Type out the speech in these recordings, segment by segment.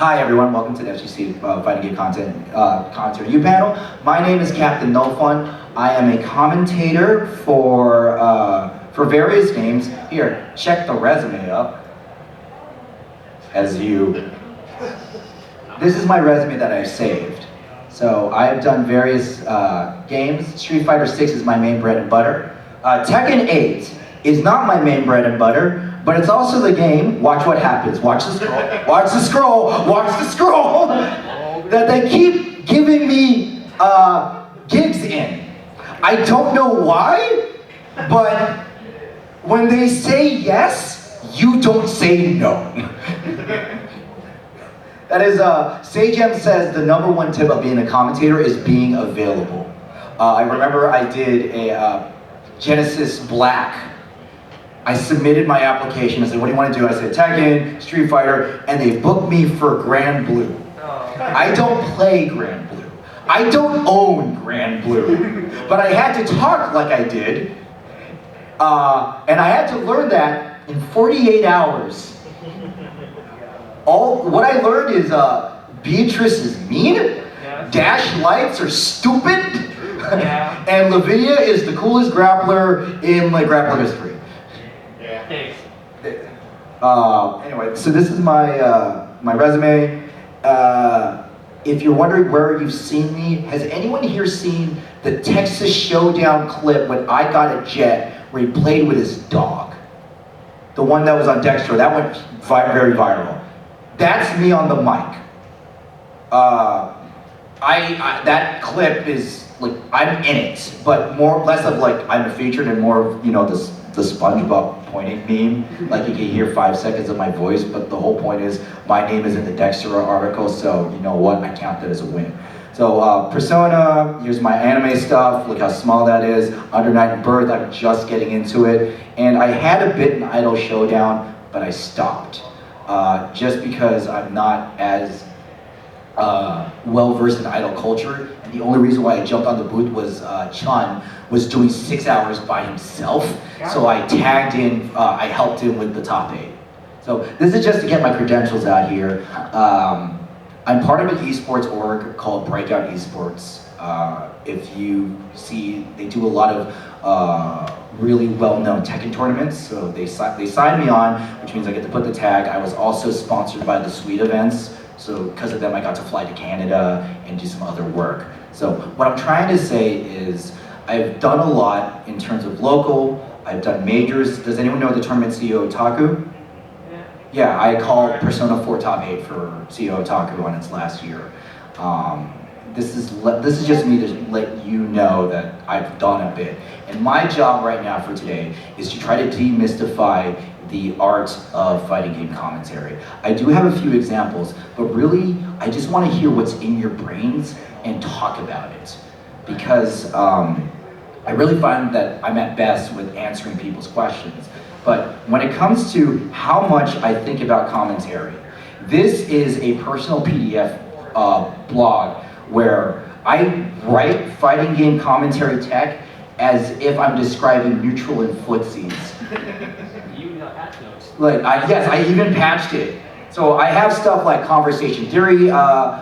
Hi everyone, welcome to the FGC Fighting Game Content Review panel. My name is Captain No Fun. I am a commentator for various games. Here, check the resume up. This is my resume that I've saved. So I've done various games. Street Fighter 6 is my main bread and butter. Tekken 8 is not my main bread and butter, but it's also the game, watch what happens, watch the scroll, watch the scroll, watch the scroll, that they keep giving me gigs in. I don't know why, but when they say yes, you don't say no. That is, Sagem says the #1 tip of being a commentator is being available. I remember I did a Genesis Black. I submitted my application. I said, what do you want to do? I said, Tekken, Street Fighter, and they booked me for Grand Blue. I don't play Grand Blue. I don't own Grand Blue. But I had to talk like I did, and I had to learn that in 48 hours. What I learned is Beatrice is mean, Dash Lights are stupid, and Lavinia is the coolest grappler in my grappler history. Anyway, so this is my my resume. If you're wondering where you've seen me, has anyone here seen the Texas Showdown clip when I got a jet where he played with his dog? The one that was on Dexter, that went very viral. That's me on the mic. That clip is like, I'm in it, but less of like I'm featured and more of, you know, the SpongeBob pointing meme. Like you can hear 5 seconds of my voice, but the whole point is my name is in the Dexter article, so you know what, I count that as a win. So Persona, here's my anime stuff, look how small that is. Under Night and Birth, I'm just getting into it. And I had a bit in Idol Showdown, but I stopped. Just because I'm not as well-versed in idol culture, and the only reason why I jumped on the booth was Chun was doing 6 hours by himself, so I tagged in, I helped him with the top 8. So this is just to get my credentials out here. I'm part of an esports org called Breakout Esports. If you see, they do a lot of really well-known Tekken tournaments, so they signed me on, which means I get to put the tag. I was also sponsored by the Suite events, so because of them I got to fly to Canada and do some other work. So what I'm trying to say is I've done a lot in terms of local, I've done majors. Does anyone know the tournament CEO Otaku? Yeah, I called Persona 4 Top 8 for CEO Otaku on its last year. This is just me to let you know that I've done a bit. And my job right now for today is to try to demystify the art of fighting game commentary. I do have a few examples, but really, I just want to hear what's in your brains and talk about it. Because I really find that I'm at best with answering people's questions. But when it comes to how much I think about commentary, this is a personal PDF blog where I write fighting game commentary tech as if I'm describing neutral and footsies. You patch notes. Like, yes, I even patched it. So I have stuff like conversation theory,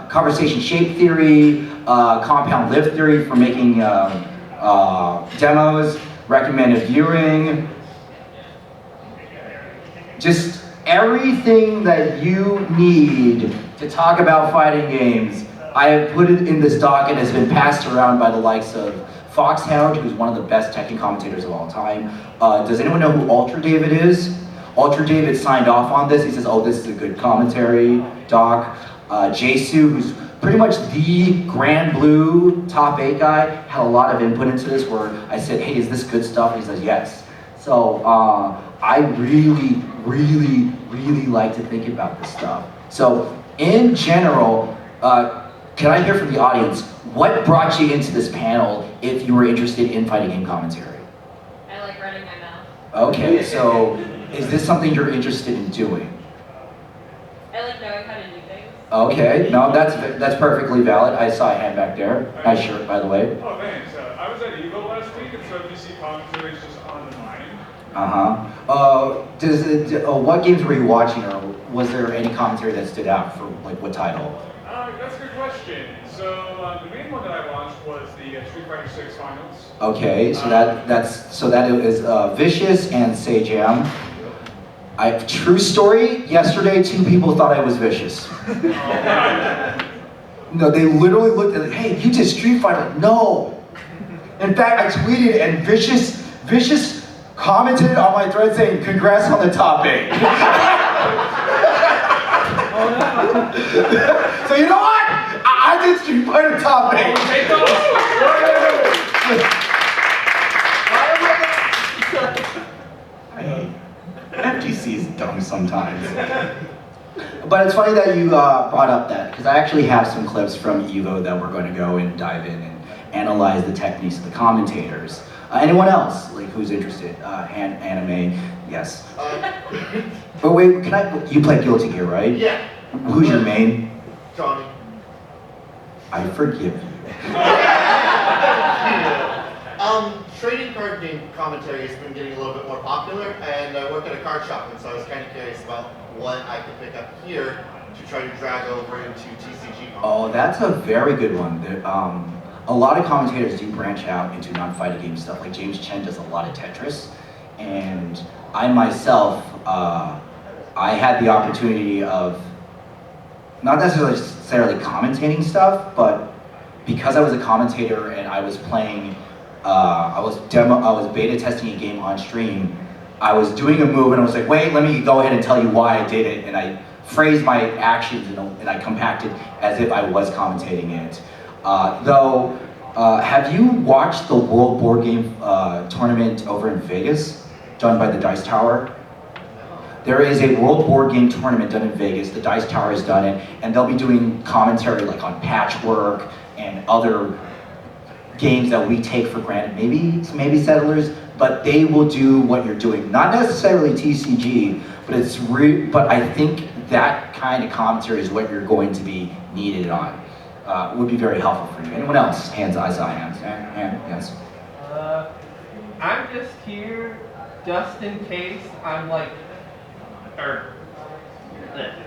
conversation shape theory, compound lift theory for making demos, recommended viewing, just everything that you need to talk about fighting games. I have put it in this doc and has been passed around by the likes of Foxhound, who's one of the best Tekken commentators of all time. Does anyone know who Ultra David is? Ultra David signed off on this. He says, oh, this is a good commentary doc. Jesu, who's pretty much the Grand Blue top 8 guy, had a lot of input into this where I said, hey, is this good stuff? And he says, yes. So I really, really, really like to think about this stuff. So in general, can I hear from the audience, what brought you into this panel if you were interested in fighting game commentary? I like running my mouth. Okay, so is this something you're interested in doing? I like knowing how to do things. Okay, no, that's perfectly valid. I saw a hand back there. Nice shirt, by the way. Oh, thanks. I was at Evo last week, and so FGC commentary is just on the mind. What games were you watching, or was there any commentary that stood out for like what title? That's a good question. So the main one that I watched was the Street Fighter 6 finals. Okay, so that is Vicious and Sejam. True story. Yesterday, 2 people thought I was Vicious. No, they literally looked at it. Hey, you did Street Fighter? No. In fact, I tweeted and Vicious commented on my thread saying, "Congrats on the top 8." So you know what? I did Street Fighter top 8. I hate FGC is dumb sometimes. But it's funny that you brought up that, because I actually have some clips from EVO that we're going to go and dive in and analyze the techniques of the commentators. Anyone else, like, who's interested? Anime, yes. But wait, you play Guilty Gear, right? Yeah. Who's your main? Johnny. I forgive you. Trading card game commentary has been getting a little bit more popular, and I work at a card shop, and so I was kind of curious about what I could pick up here to try to drag over into TCG. Oh, that's a very good one. A lot of commentators do branch out into non-fighting game stuff. Like James Chen does a lot of Tetris, and I myself, I had the opportunity of not necessarily commentating stuff, but because I was a commentator and I was playing, I was beta testing a game on stream. I was doing a move and I was like, wait, let me go ahead and tell you why I did it, and I phrased my actions and I compacted as if I was commentating it. Have you watched the World Board Game tournament over in Vegas, done by the Dice Tower? There is a World Board Game tournament done in Vegas. The Dice Tower has done it, and they'll be doing commentary like on Patchwork and other games that we take for granted, maybe Settlers, but they will do what you're doing. Not necessarily TCG, but I think that kind of commentary is what you're going to be needed on. Would be very helpful for you. Anyone else? Hands, I saw hands. Yes. I'm just here just in case I'm like,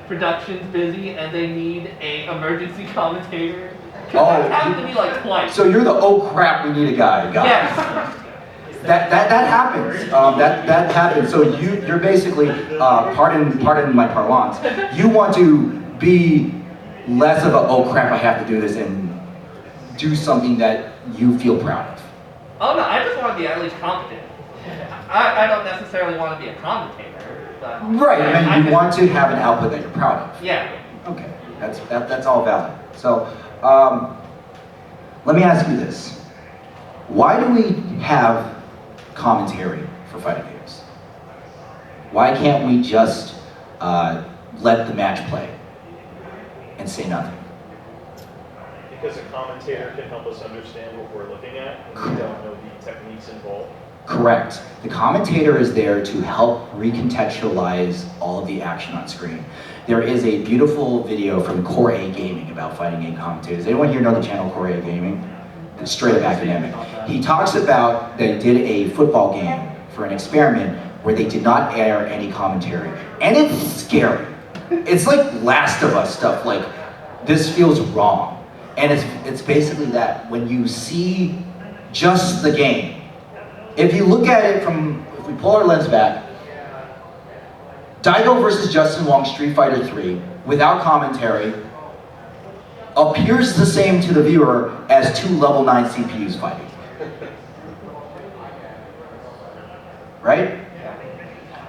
production's busy and they need a emergency commentator. That's happened to me like twice. So you're the oh crap, we need a guy. Yes. That happens. That happens. So you're basically, pardon my parlance, you want to be less of a oh crap, I have to do this, and do something that you feel proud of. Oh no, I just want to be at least competent. I don't necessarily want to be a commentator, but right. I mean, you want to have an output that you're proud of. Yeah. Okay, that's all valid. So let me ask you this: why do we have commentary for fighting games? Why can't we just let the match play and say nothing? Because a commentator can help us understand what we're looking at, and we don't know the techniques involved. Correct. The commentator is there to help recontextualize all of the action on screen. There is a beautiful video from Core A Gaming about fighting game commentators. Anyone here know the channel Core A Gaming? It's straight up academic. He talks about they did a football game for an experiment where they did not air any commentary. And it's scary. It's like Last of Us stuff, like this feels wrong. And it's basically that when you see just the game, if you look at it if we pull our lens back, Daigo versus Justin Wong Street Fighter 3, without commentary, appears the same to the viewer as 2 level 9 CPUs fighting. Right?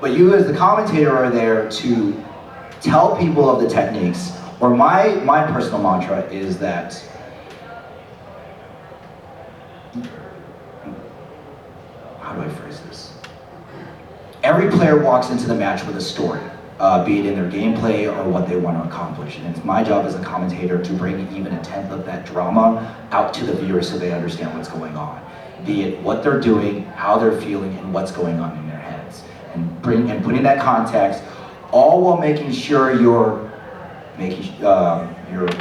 But you as the commentator are there to tell people of the techniques, or my personal mantra is that how do I phrase this? Every player walks into the match with a story, be it in their gameplay or what they want to accomplish. And it's my job as a commentator to bring even a tenth of that drama out to the viewer so they understand what's going on. Be it what they're doing, how they're feeling, and what's going on in their heads. And putting that context, all while making sure you're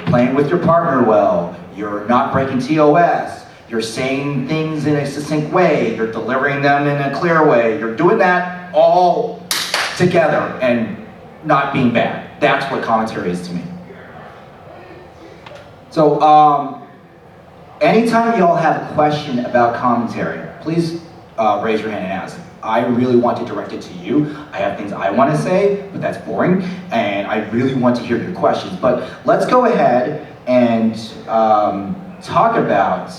playing with your partner well, you're not breaking TOS, you're saying things in a succinct way, you're delivering them in a clear way, you're doing that all together and not being bad. That's what commentary is to me. So, anytime y'all have a question about commentary, please raise your hand and ask. I really want to direct it to you. I have things I want to say, but that's boring, and I really want to hear your questions. But let's go ahead and talk about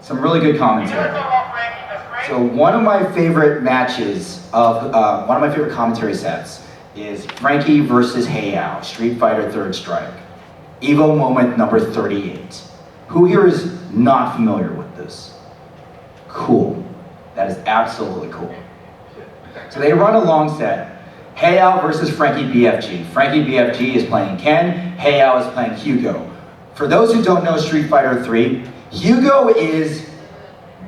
some really good commentary. So one of my favorite matches of, one of my favorite commentary sets is Frankie versus Hayao, Street Fighter 3rd Strike. Evo moment number 38. Who here is not familiar with this? Cool. That is absolutely cool. So they run a long set. Hayao versus Frankie BFG. Frankie BFG is playing Ken, Hayao is playing Hugo. For those who don't know Street Fighter 3, Hugo is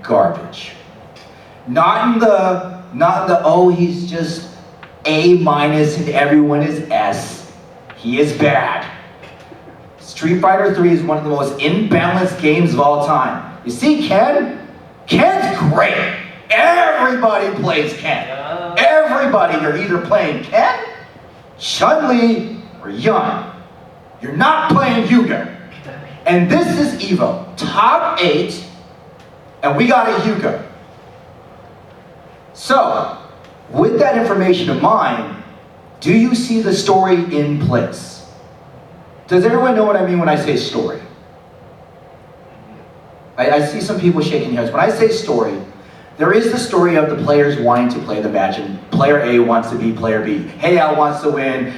garbage. Not in the, oh, he's just A- and everyone is S. He is bad. Street Fighter 3 is one of the most imbalanced games of all time. You see Ken? Ken's great. Everybody plays Ken. Everybody, you're either playing Ken, Chun-Li, or Yun. You're not playing Hugo. And this is Evo, top 8, and we got a Hugo. So, with that information in mind, do you see the story in place? Does everyone know what I mean when I say story? I see some people shaking their heads. When I say story, there is the story of the players wanting to play the match, and player A wants to be player B. Hayao wants to win,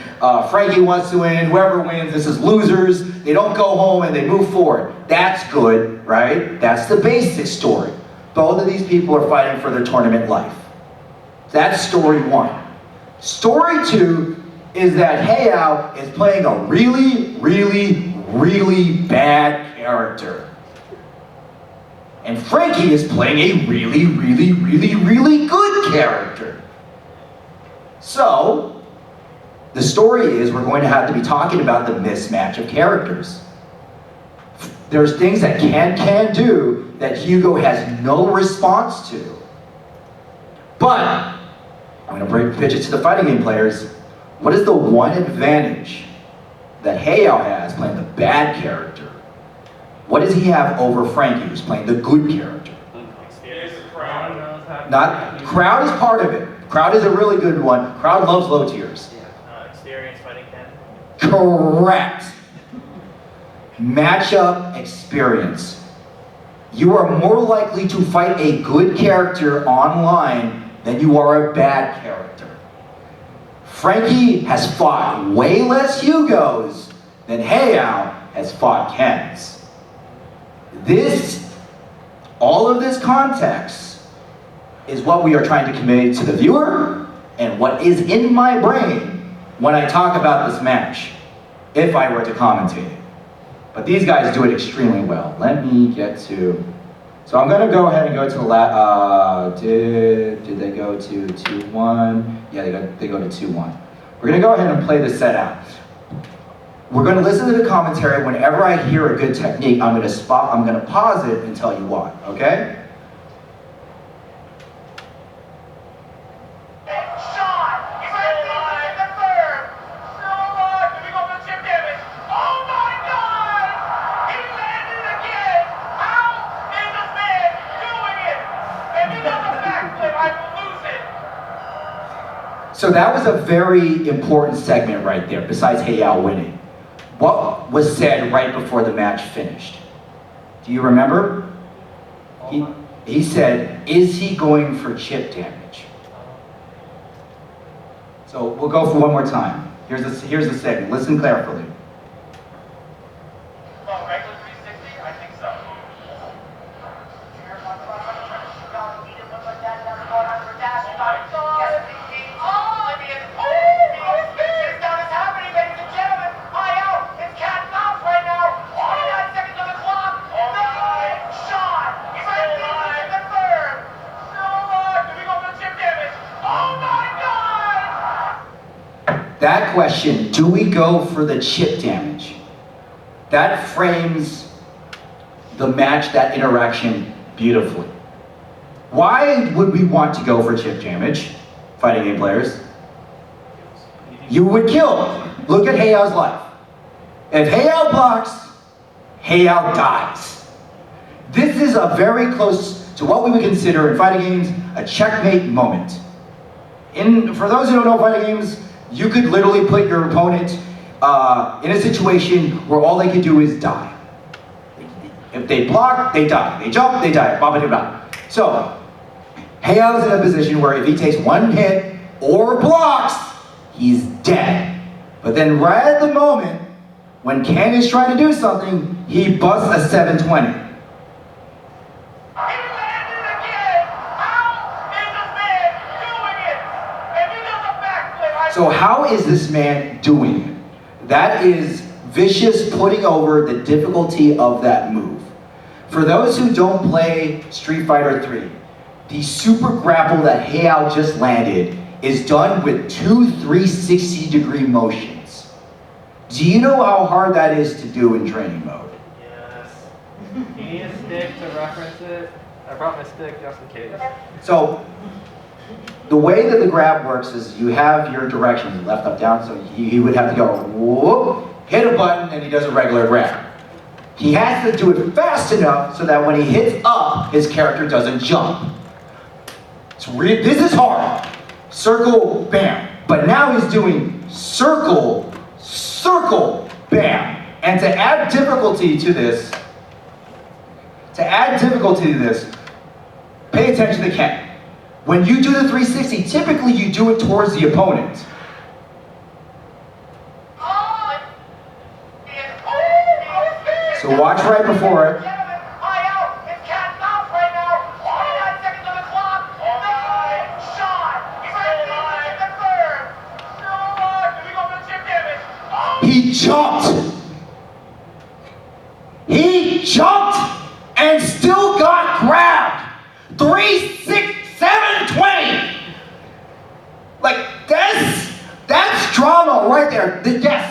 Frankie wants to win, whoever wins, this is losers. They don't go home and they move forward. That's good, right? That's the basic story. Both of these people are fighting for their tournament life. That's story 1. Story 2 is that Hayao is playing a really, really, really bad character. And Frankie is playing a really, really, really, really good character. So, the story is we're going to have to be talking about the mismatch of characters. There's things that Ken can do that Hugo has no response to. But, I'm going to pitch it to the fighting game players. What is the one advantage that Hayao has playing the bad character? What does he have over Frankie, who's playing the good character? Crowd is part of it. Crowd is a really good one. Crowd loves low tiers. Experience fighting Ken. Correct. Matchup experience. You are more likely to fight a good character online than you are a bad character. Frankie has fought way less Hugos than Hayao has fought Kens. All of this context is what we are trying to convey to the viewer and what is in my brain when I talk about this match, if I were to commentate it. But these guys do it extremely well. Let me get to, so I'm gonna go ahead and go to the did they go to 2-1? Yeah, they go to 2-1. We're gonna go ahead and play this set out. We're going to listen to the commentary. Whenever I hear a good technique, I'm going to pause it and tell you why, okay? So that was a very important segment right there, besides Hayao winning. What was said right before the match finished? Do you remember? He said, is he going for chip damage? So we'll go for one more time. Here's the segment. Listen carefully. Regular 360? I think so. That question, do we go for the chip damage? That frames the match, that interaction beautifully. Why would we want to go for chip damage, fighting game players? you would kill him. Look at Heyao's life. If Heiyao blocks, Heiyao dies. This is a very close to what we would consider in fighting games a checkmate moment. For those who don't know fighting games, you could literally put your opponent in a situation where all they could do is die. If they block, they die. They jump, they die. Blah, blah, blah, blah. So, Heiao's in a position where if he takes one hit or blocks, he's dead. But then right at the moment, when Ken is trying to do something, he busts a 720. So how is this man doing it? That is Vicious putting over the difficulty of that move. For those who don't play Street Fighter 3, the super grapple that Heiyao just landed is done with 2 360-degree motions. Do you know how hard that is to do in training mode? Yes. You need a stick to reference it. I brought my stick just in case. So, the way that the grab works is you have your directions, left, up, down, so he would have to go, whoop, hit a button, and he does a regular grab. He has to do it fast enough so that when he hits up, his character doesn't jump. This is hard. Circle, bam. But now he's doing circle, circle, bam. And to add difficulty to this, pay attention to Ken. When you do the 360, typically you do it towards the opponent. So watch right before it. He jumped. He jumped and still got grabbed. 3, 6, 7, 20. Like that's drama right there.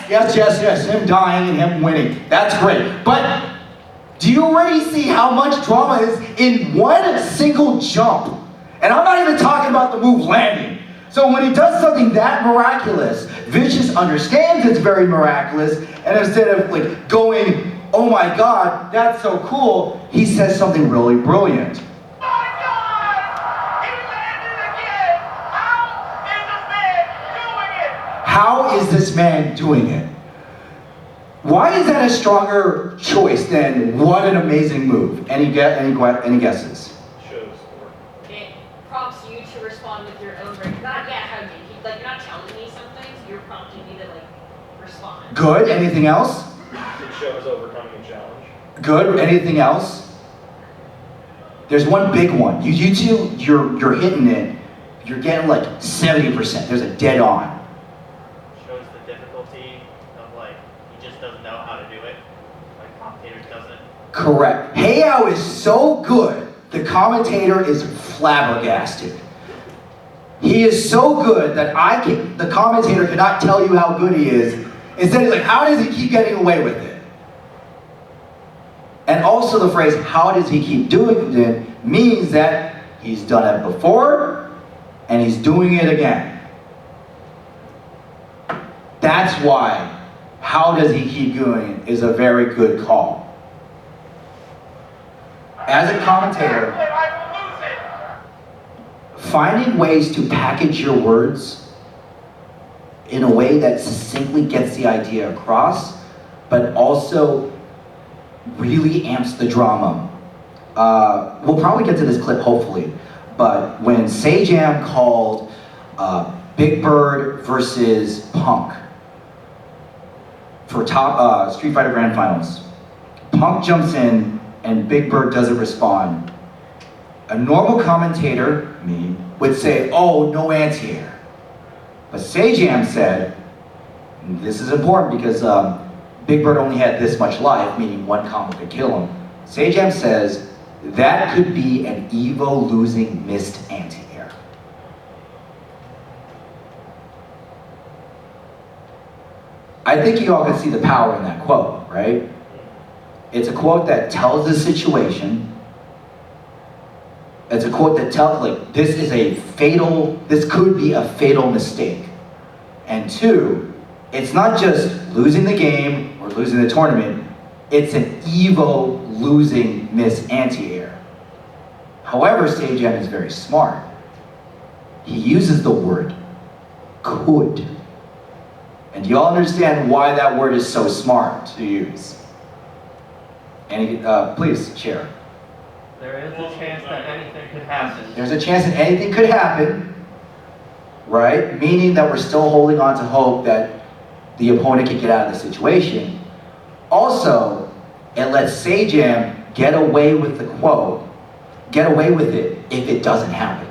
Yes. Him dying and him winning. That's great. But do you already see how much drama is in one single jump? And I'm not even talking about the move landing. So when he does something that miraculous, Vicious understands it's very miraculous, and instead of like going, oh my God, that's so cool, he says something really brilliant. How is this man doing it? Why is that a stronger choice than what an amazing move? Any guesses? Shows. It prompts you to respond with your own brain. Not yet, how do you, like, you're not telling me something, so you're prompting me to, like, respond. Good. Anything else? It shows overcoming a challenge. Good. Anything else? There's one big one. You two, you're hitting it. You're getting like 70%. There's a dead on. Shows the difficulty of like he just doesn't know how to do it. Like commentator doesn't. Correct. Heiyao is so good, the commentator is flabbergasted. He is so good that the commentator cannot tell you how good he is. Instead, he's like, how does he keep getting away with it? And also the phrase, how does he keep doing it, means that he's done it before, and he's doing it again. That's why, how does he keep doing it, is a very good call. As a commentator, finding ways to package your words in a way that succinctly gets the idea across, but also really amps the drama. We'll probably get to this clip, hopefully, but when Sajam called Big Bird versus Punk for top Street Fighter Grand Finals, Punk jumps in and Big Bird doesn't respond. A normal commentator, me, would say, oh, no anti-air. But Sajam said, and this is important because Big Bird only had this much life, meaning one combo could kill him. Sajam says, that could be an Evo losing missed anti-air. I think you all can see the power in that quote, right? It's a quote that tells the situation. It's a quote that tells, like, this could be a fatal mistake. And two, it's not just losing the game or losing the tournament, it's an Evo losing Miss Anti-Air. However, Sage-M is very smart. He uses the word could. And you all understand why that word is so smart to use. And please share. There is a chance that anything could happen. There's a chance that anything could happen, right? Meaning that we're still holding on to hope that the opponent can get out of the situation. Also, it lets Sage-M get away with the quote, get away with it if it doesn't happen.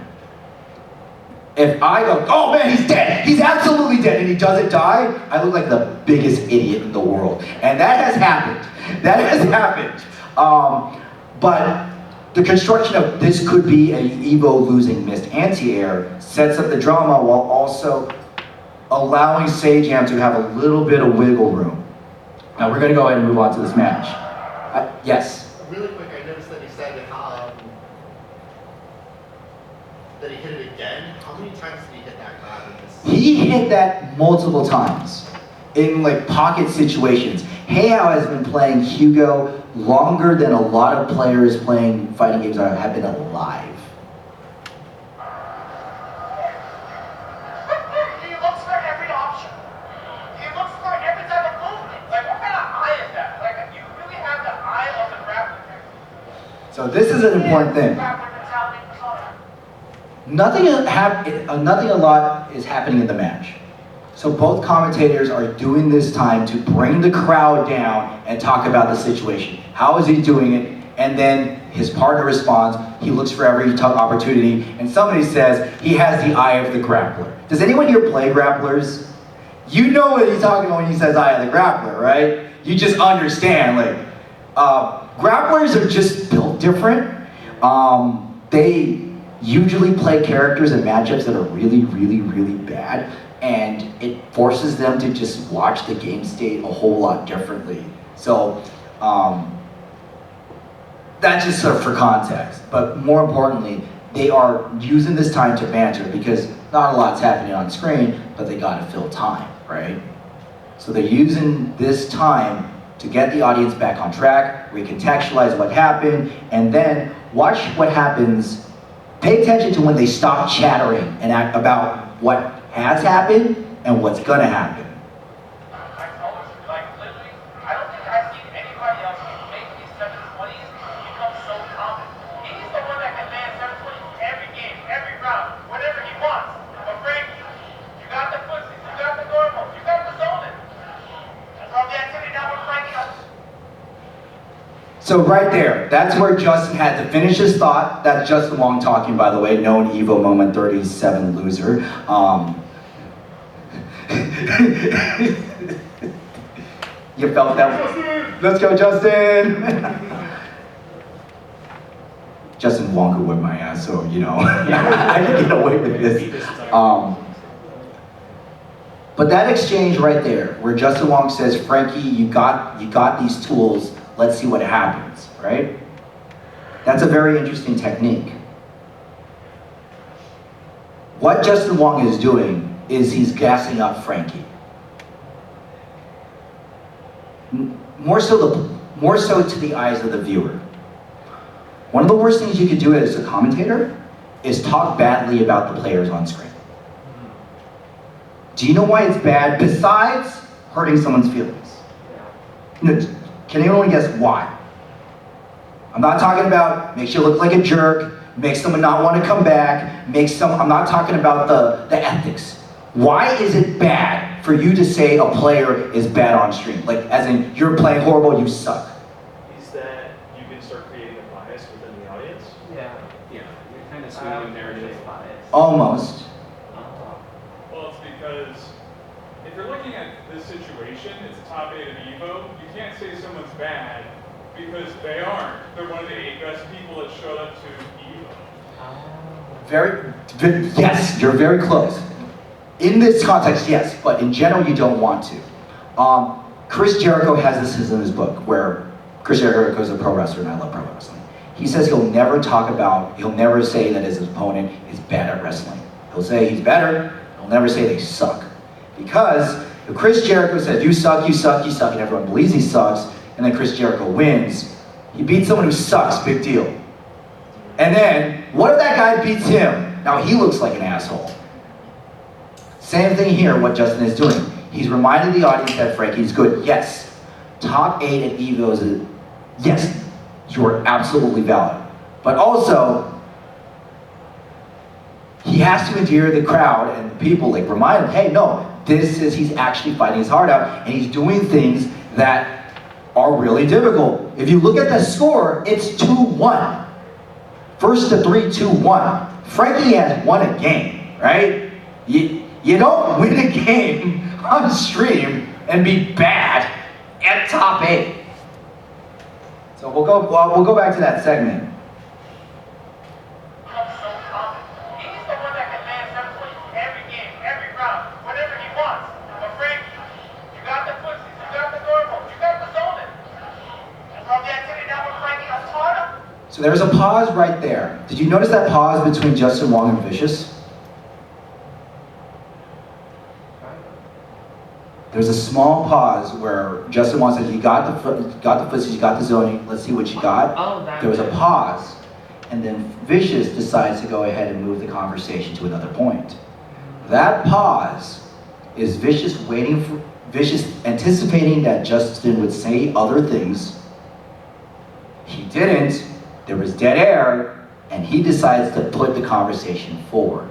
If I go, oh man, he's dead, he's absolutely dead, and he doesn't die, I look like the biggest idiot in the world. And that has happened. That has happened. But the construction of this could be an Evo losing Missed Anti-Air sets up the drama while also allowing Sage-M to have a little bit of wiggle room. Now we're gonna go ahead and move on to this match. Yes? Really quick, I noticed that he said that he hit it again. How many times did he hit that grab in this? He hit that multiple times in like pocket situations. Heihao has been playing Hugo longer than a lot of players playing fighting games have been alive. He looks for every option. He looks for every type of movement. Like, what kind of eye is that? Like, you really have the eye of the grappler. So this is an important thing. Nothing a lot is happening in the match. So both commentators are doing this time to bring the crowd down and talk about the situation. How is he doing it? And then his partner responds, he looks for every opportunity, and somebody says he has the eye of the grappler. Does anyone here play grapplers? You know what he's talking about when he says eye of the grappler, right? You just understand, like, grapplers are just built different. They usually play characters in matchups that are really, really, really bad, and it forces them to just watch the game state a whole lot differently. So that's just sort of for context. But more importantly, they are using this time to banter because not a lot's happening on screen, but they gotta fill time, right? So they're using this time to get the audience back on track, recontextualize what happened, and then watch what happens. Pay attention to when they stop chattering and act about what has happened and what's gonna happen. Like, literally, I don't think I've seen anybody else make these 720s become so common. He's the one that can land 720s every game, every round, whatever he wants. But Frankie, you got the footsies, you got the normals, you got the zoning. That's all the activity now with Frankie. So right there, that's where Justin had to finish his thought. That's Justin Wong talking, by the way, known Evo Moment 37 loser. You felt that? Let's go, Justin! Justin Wong could whip my ass, so, you know, I can get away with this. But that exchange right there, where Justin Wong says, Frankie, you got these tools, let's see what happens, right? That's a very interesting technique. What Justin Wong is doing is he's gassing up Frankie. More so to the eyes of the viewer. One of the worst things you could do as a commentator is talk badly about the players on screen. Do you know why it's bad besides hurting someone's feelings? Can anyone guess why? I'm not talking about makes you look like a jerk, makes someone not want to come back, I'm not talking about the ethics. Why is it bad for you to say a player is bad on stream? Like, as in, you're playing horrible, you suck. Is that you can start creating a bias within the audience? Yeah. Yeah, you're kind of swinging narrative. Almost. Well, it's because if you're looking at this situation, it's a top 8 of Evo, you can't say someone's bad because they aren't. They're one of the 8 best people that showed up to Evo. Yes, you're very close. In this context, yes, but in general, you don't want to. Chris Jericho has this in his book, where Chris Jericho is a pro wrestler, and I love pro wrestling. He says he'll never say that his opponent is bad at wrestling. He'll say he's better, he'll never say they suck. Because if Chris Jericho says, you suck, you suck, you suck, and everyone believes he sucks, and then Chris Jericho wins, he beats someone who sucks, big deal. And then, what if that guy beats him? Now he looks like an asshole. Same thing here, what Justin is doing. He's reminding the audience that Frankie's good. Yes, top 8 at EVOs, yes, you're absolutely valid. But also, he has to endear the crowd and the people, like remind them, hey, no, he's actually fighting his heart out, and he's doing things that are really difficult. If you look at the score, it's 2-1. First to 3, 2-1. Frankie has won a game, right? You don't win a game on stream and be bad at top 8. So we'll go back to that segment. So there's a pause right there. Did you notice that pause between Justin Wong and Vicious? There's a small pause where Justin Wong said, you got the footsies, you got the zoning, let's see what you got. Oh, there was a pause, and then Vicious decides to go ahead and move the conversation to another point. That pause is Vicious anticipating that Justin would say other things. He didn't. There was dead air, and he decides to put the conversation forward.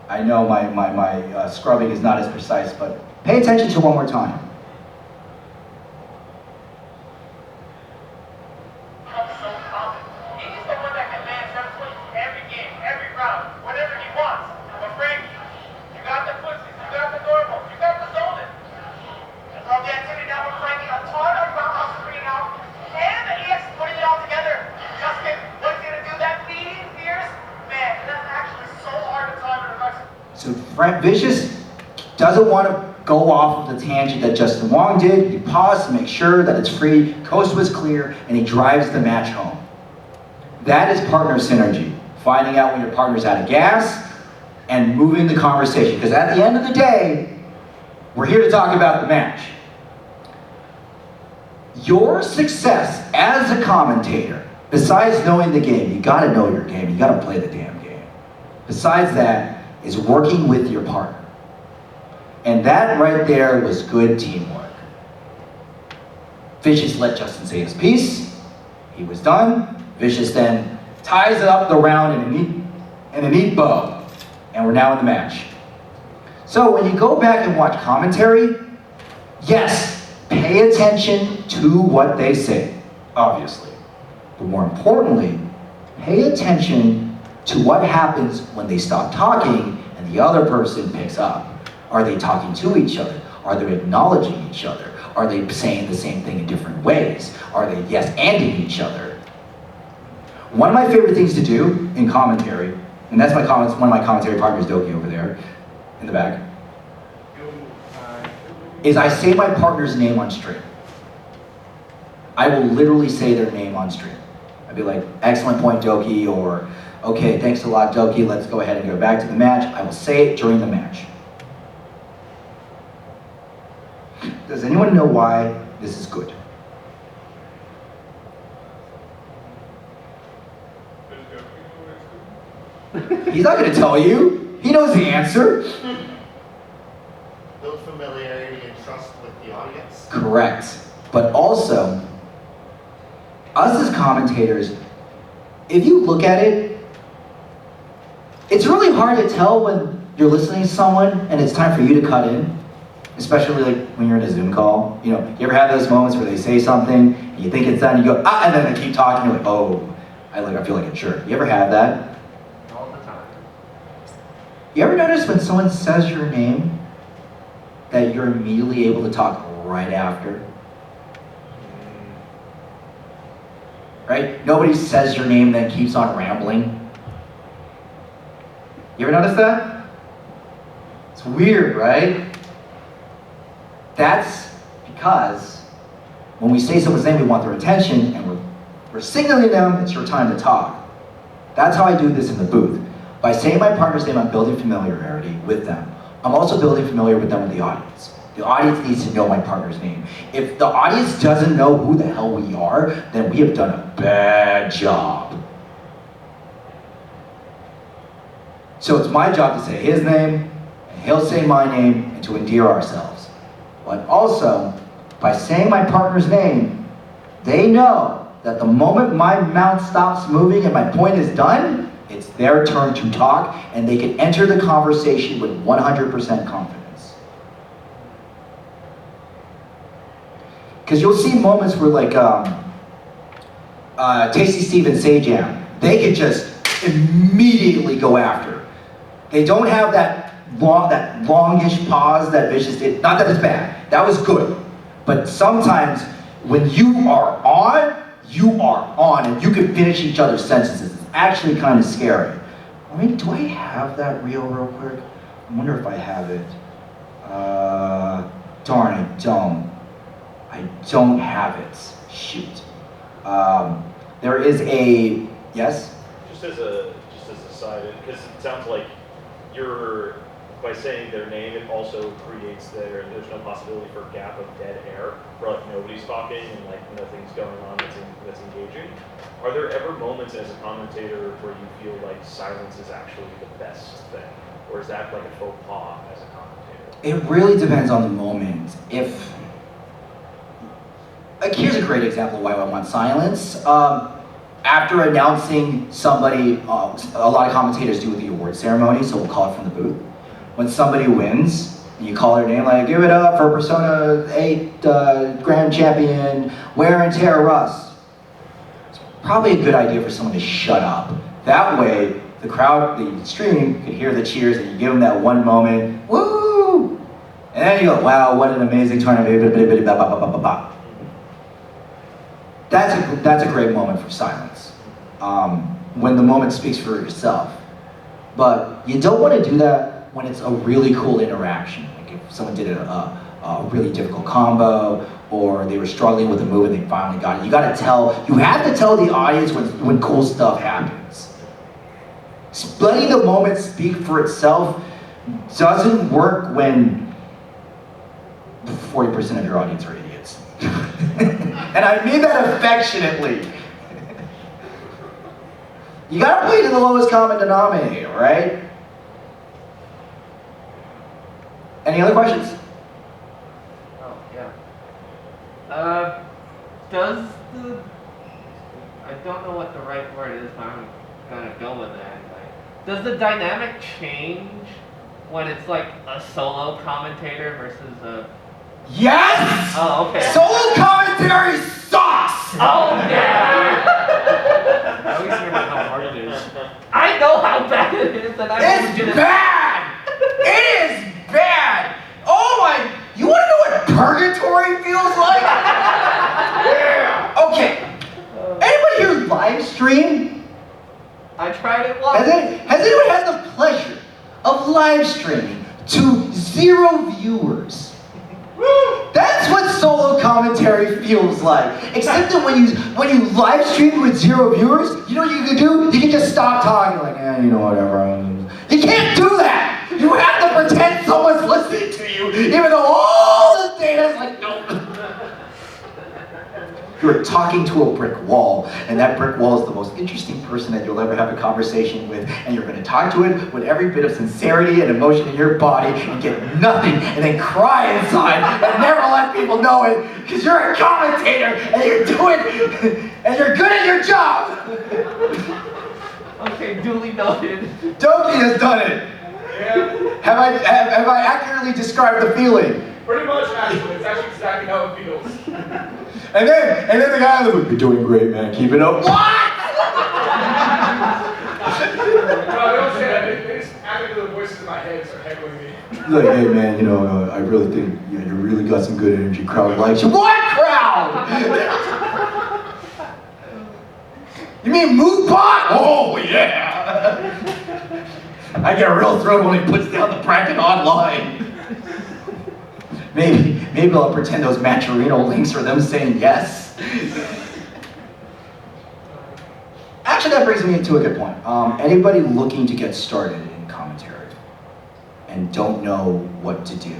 I know my scrubbing is not as precise, but pay attention to it one more time. So Vicious doesn't want to go off of the tangent that Justin Wong did. He paused to make sure that it's free, coast was clear, and he drives the match home. That is partner synergy. Finding out when your partner's out of gas and moving the conversation. Because at the end of the day, we're here to talk about the match. Your success as a commentator, besides knowing the game, you gotta know your game, you gotta play the damn game. Besides that, is working with your partner. And that right there was good teamwork. Vicious let Justin say his piece. He was done. Vicious then ties up the round in a neat bow. And we're now in the match. So when you go back and watch commentary, yes, pay attention to what they say, obviously. But more importantly, pay attention to what happens when they stop talking and the other person picks up. Are they talking to each other? Are they acknowledging each other? Are they saying the same thing in different ways? Are they yes-anding each other? One of my favorite things to do in commentary, and that's one of my commentary partners, Doki, over there in the back, is I say my partner's name on stream. I will literally say their name on stream. I'd be like, excellent point, Doki, or okay, thanks a lot, Doki, let's go ahead and go back to the match. I will say it during the match. Does anyone know why this is good? He's not going to tell you. He knows the answer. Build familiarity and trust with the audience. Correct. But also, us as commentators, if you look at it, it's really hard to tell when you're listening to someone and it's time for you to cut in, especially like when you're in a Zoom call. You know, you ever have those moments where they say something, and you think it's done, you go, ah, and then they keep talking, you're like, oh, I feel like a jerk. You ever have that? All the time. You ever notice when someone says your name, that you're immediately able to talk right after? Right? Nobody says your name then keeps on rambling. You ever notice that? It's weird, right? That's because when we say someone's name, we want their attention, and we're signaling them it's your time to talk. That's how I do this in the booth. By saying my partner's name, I'm building familiarity with them. I'm also building familiarity with them with the audience. The audience needs to know my partner's name. If the audience doesn't know who the hell we are, then we have done a bad job. So it's my job to say his name, and he'll say my name, and to endear ourselves. But also, by saying my partner's name, they know that the moment my mouth stops moving and my point is done, it's their turn to talk, and they can enter the conversation with 100% confidence. Because you'll see moments where, like, Tasty Steve and Sajam, they could just immediately go after. They don't have that longish pause that Vicious did. Not that it's bad, that was good. But sometimes, when you are on, and you can finish each other's sentences. It's actually kind of scary. I mean, do I have that reel real quick? I wonder if I have it. Darn, I don't. I don't have it. Shoot. There is a, yes? Just as a side, because it sounds like you're, by saying their name, it also creates there's no possibility for a gap of dead air, where like nobody's talking and like nothing's going on that's engaging. Are there ever moments as a commentator where you feel like silence is actually the best thing? Or is that like a faux pas as a commentator? It really depends on the moment. Like, here's a great example of why I want silence. After announcing somebody, a lot of commentators do with the award ceremony, so we'll call it from the booth. When somebody wins, and you call their name, like, give it up for Persona 8 Grand Champion, Wear and Tear Russ. It's probably a good idea for someone to shut up. That way, the crowd, the stream, can hear the cheers, and you give them that one moment, woo! And then you go, wow, what an amazing tournament, That's a great moment for silence, when the moment speaks for yourself. But you don't want to do that when it's a really cool interaction. Like if someone did a really difficult combo, or they were struggling with a move and they finally got it. You have to tell the audience when cool stuff happens. Letting the moment speak for itself doesn't work when 40% of your audience are idiots. And I mean that affectionately. You gotta play to the lowest common denominator, right? Any other questions? Oh, yeah. I don't know what the right word is, but I'm gonna go with it anyway. Does the dynamic change when it's like a solo commentator versus a... Yes! Oh, okay. Solo commentary sucks! Oh, yeah! At least you know how hard it is. I know how bad it is, and It's bad! It is bad! Oh my... You wanna know what purgatory feels like? Yeah! Okay. Anybody here live stream? I tried it once. Has anyone had the pleasure of live streaming to 0 viewers? That's what solo commentary feels like. Except that when you live stream with 0 viewers, you know what you can do? You can just stop talking, like, you know, whatever. You can't do that! You have to pretend someone's listening to you, even though all the data's like, no. You're talking to a brick wall, and that brick wall is the most interesting person that you'll ever have a conversation with, and you're going to talk to it with every bit of sincerity and emotion in your body and get nothing, and then cry inside and never let people know it, because you're a commentator, and you're good at your job! Okay, duly noted. Doki has done it! Yeah, Have I accurately described the feeling? pretty much actually. It's actually exactly how it feels. And then the guy on the booth, you're doing great, man. Keep it up. What? No, they don't say that. They just act like the voices in my head start heckling me. He's like, hey man, you know, I really think you really got some good energy. Crowd likes you. What crowd? You mean Moot Pot? Oh yeah. I get a real thrill when he puts down the bracket online. Maybe I'll pretend those Matcherino links are them saying yes. Actually, actually, that brings me to a good point. Anybody looking to get started in commentary and don't know what to do?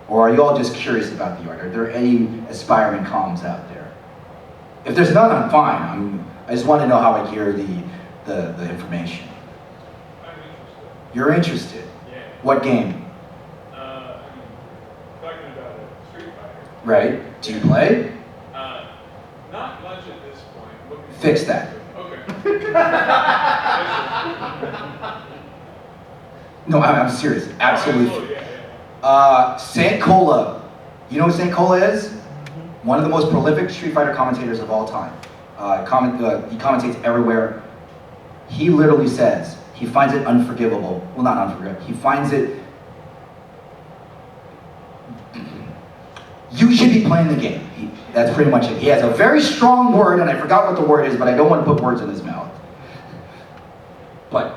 Or are you all just curious about the art? Are there any aspiring comms out there? If there's none, I'm fine. I just want to know how I hear the information. I'm interested. You're interested? Yeah. What game? Talking about a Street Fighter. Right? Do you play? Not much at this point. Looking Fix forward that. to it. Okay. No, I'm serious. Absolutely. Absolutely, yeah. Saint Cola. You know who Saint Cola is? One of the most prolific Street Fighter commentators of all time. He commentates everywhere. He literally says he finds it unforgivable. Well, not unforgivable. He finds it. You should be playing the game. That's pretty much it. He has a very strong word, and I forgot what the word is, but I don't want to put words in his mouth. But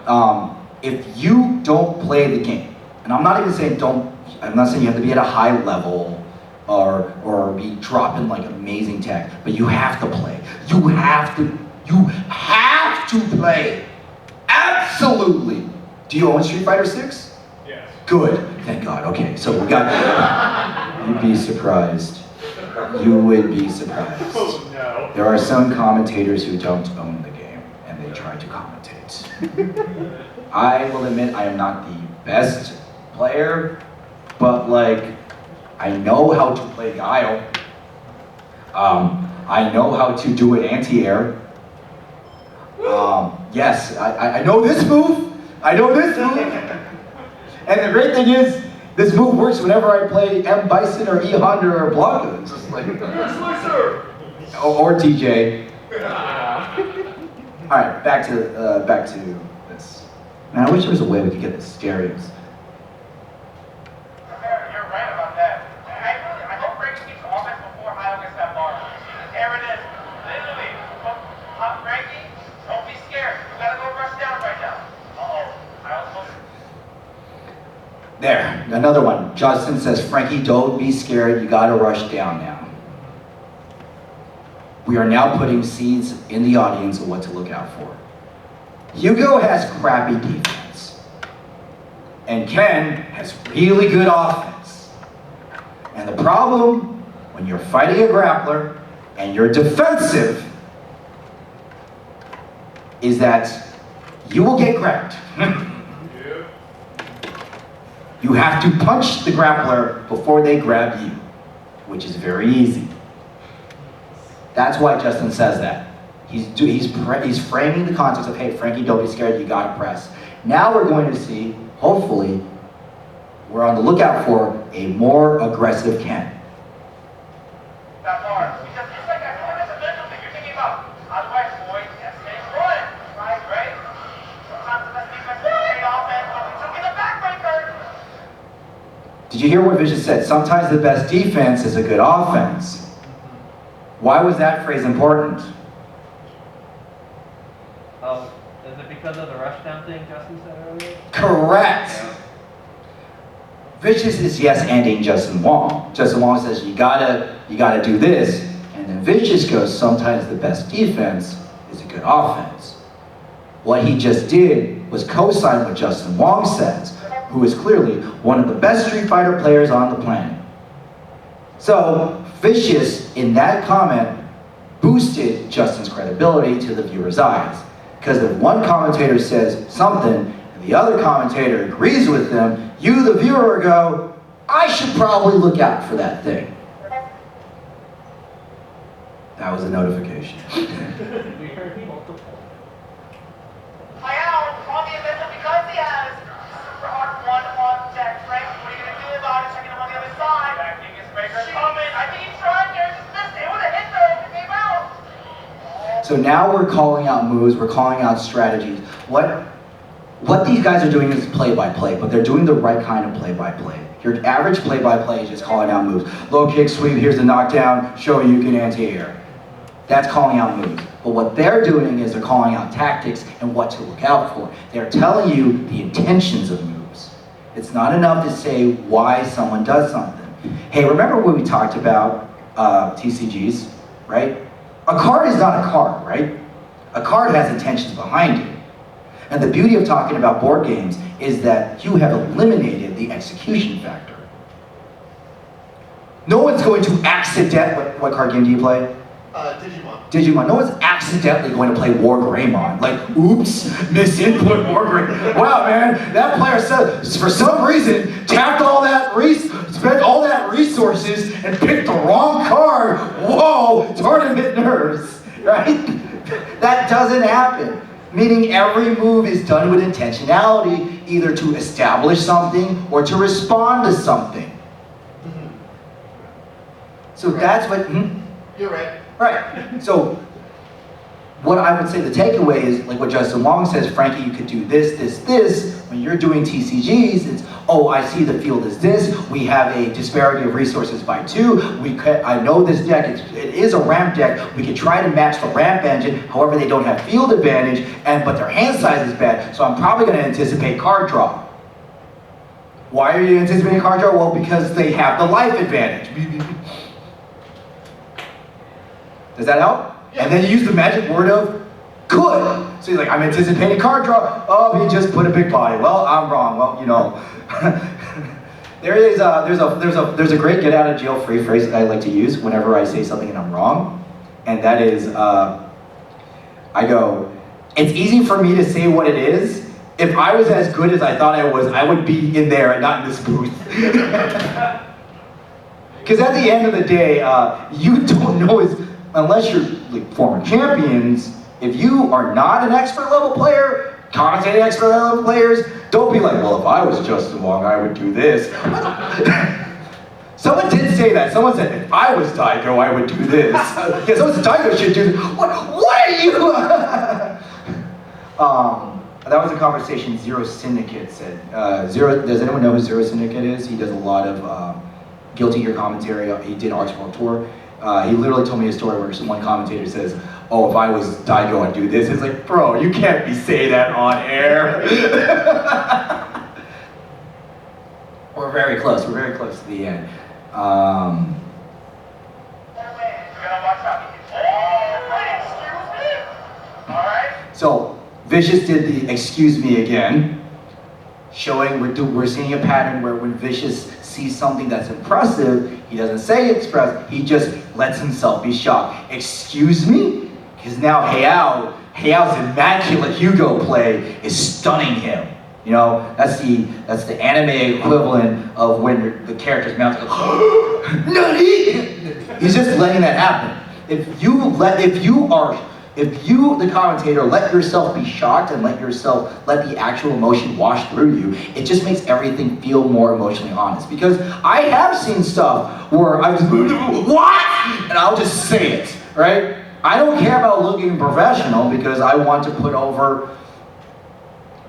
if you don't play the game, and I'm not even saying I'm not saying you have to be at a high level or be dropping like amazing tech, but you have to play. You have to play. Absolutely. Do you own Street Fighter 6? Yes. Good. Thank God. Okay, so we got. You'd be surprised. You would be surprised. Oh no. There are some commentators who don't own the game and they try to commentate. I will admit I am not the best player, but like I know how to play Guile. I know how to do an anti-air. Yes, I know this move. I know this move. And the great thing is, this move works whenever I play M. Bison or E. Honda or Blanca. It's just like, or TJ. All right, back to this. Man, I wish there was a way we could get the stereos. You're right about that. I hope Frankie keeps the offense before Hyle gets that bar. There it is. Literally. Frankie, don't be scared. You gotta go rush down right now. Uh-oh. Hyle's supposed to... There, another one. Justin says, Frankie, don't be scared. You gotta rush down now. We are now putting seeds in the audience of what to look out for. Hugo has crappy defense. And Ken has really good offense. And the problem, when you're fighting a grappler and you're defensive, is that you will get grabbed. You have to punch the grappler before they grab you, which is very easy. That's why Justin says that. He's framing the context of, hey, Frankie, don't be scared, you gotta press. Now we're going to see, hopefully, we're on the lookout for a more aggressive Ken. That bar. Because it's like I feel like that's a mental thing. You're thinking about, how do I avoid Escape run? Right? Sometimes the best defense is great offense, but we took in the backbreaker. Did you hear what Vicious said? Sometimes the best defense is a good offense. Why was that phrase important? Oh, is it because of the rushdown thing Justin said earlier? Correct. Yeah. Vicious is yes anding Justin Wong. Justin Wong says you gotta do this, and then Vicious goes, sometimes the best defense is a good offense. What he just did was co-sign what Justin Wong says, who is clearly one of the best Street Fighter players on the planet. So, Vicious, in that comment, boosted Justin's credibility to the viewer's eyes. Because if one commentator says something, and the other commentator agrees with them, you, the viewer, go, I should probably look out for that thing. That was a notification. We heard multiple. Hayao, on the inventor because he has super hard one-on deck. Frank, what are you gonna do about it? Checking him on the other side. Backing his breaker coming. I think he's trying here. Just missed it. It would have hit though if it came out. So now we're calling out moves, we're calling out strategies. What these guys are doing is play-by-play, but they're doing the right kind of play-by-play. Your average play-by-play is just calling out moves. Low kick, sweep, here's the knockdown, show you can anti-air. That's calling out moves. But what they're doing is they're calling out tactics and what to look out for. They're telling you the intentions of moves. It's not enough to say why someone does something. Hey, remember when we talked about TCGs, right? A card is not a card, right? A card has intentions behind it. And the beauty of talking about board games is that you have eliminated the execution factor. No one's going to what card game do you play? Digimon. No one's accidentally going to play War Greymon. Like, oops, misinput War Greymon. Wow, man, that player said, for some reason, spent all that resources and picked the wrong card. Whoa, tournament nerves, right? That doesn't happen. Meaning every move is done with intentionality, either to establish something or to respond to something. So that's what, You're right. Right. So what I would say the takeaway is, like what Justin Wong says, Frankie, you could do this. When you're doing TCGs, it's, oh, I see the field is this. We have a disparity of resources by 2. I know this deck, it is a ramp deck. We could try to match the ramp engine. However, they don't have field advantage, but their hand size is bad. So I'm probably going to anticipate card draw. Why are you anticipating card draw? Well, because they have the life advantage. Does that help? Yeah. And then you use the magic word of could. So you're like, I'm anticipating card draw. Oh, he just put a big body. Well, I'm wrong. Well, you know. There's a great get out of jail free phrase that I like to use whenever I say something and I'm wrong. And that is, I go, it's easy for me to say what it is. If I was as good as I thought I was, I would be in there and not in this booth. Because at the end of the day, you don't know unless you're like former champions, if you are not an expert level player, commentating expert level players, don't be like, well, if I was Justin Wong, I would do this. Someone did say that. Someone said, if I was Daigo, I would do this. Yeah, someone said Daigo should do this. What are you? That was a conversation Zero Syndicate said. Does anyone know who Zero Syndicate is? He does a lot of Guilty Gear commentary. He did Arts World Tour. He literally told me a story where one commentator says, oh, if I was Daigo, I'd do this. It's like, bro, you can't be saying that on air. We're very close to the end. So, Vicious did the excuse me again, showing we're seeing a pattern where when Vicious sees something that's impressive, he doesn't say express, he just lets himself be shocked. Excuse me? Because now Heiao's immaculate Hugo play is stunning him. You know, that's the anime equivalent of when the character's mouth goes, Nani! He's just letting that happen. If you, the commentator, let yourself be shocked and let the actual emotion wash through you, it just makes everything feel more emotionally honest. Because I have seen stuff where I just, what? And I'll just say it, right? I don't care about looking professional because I want to put over,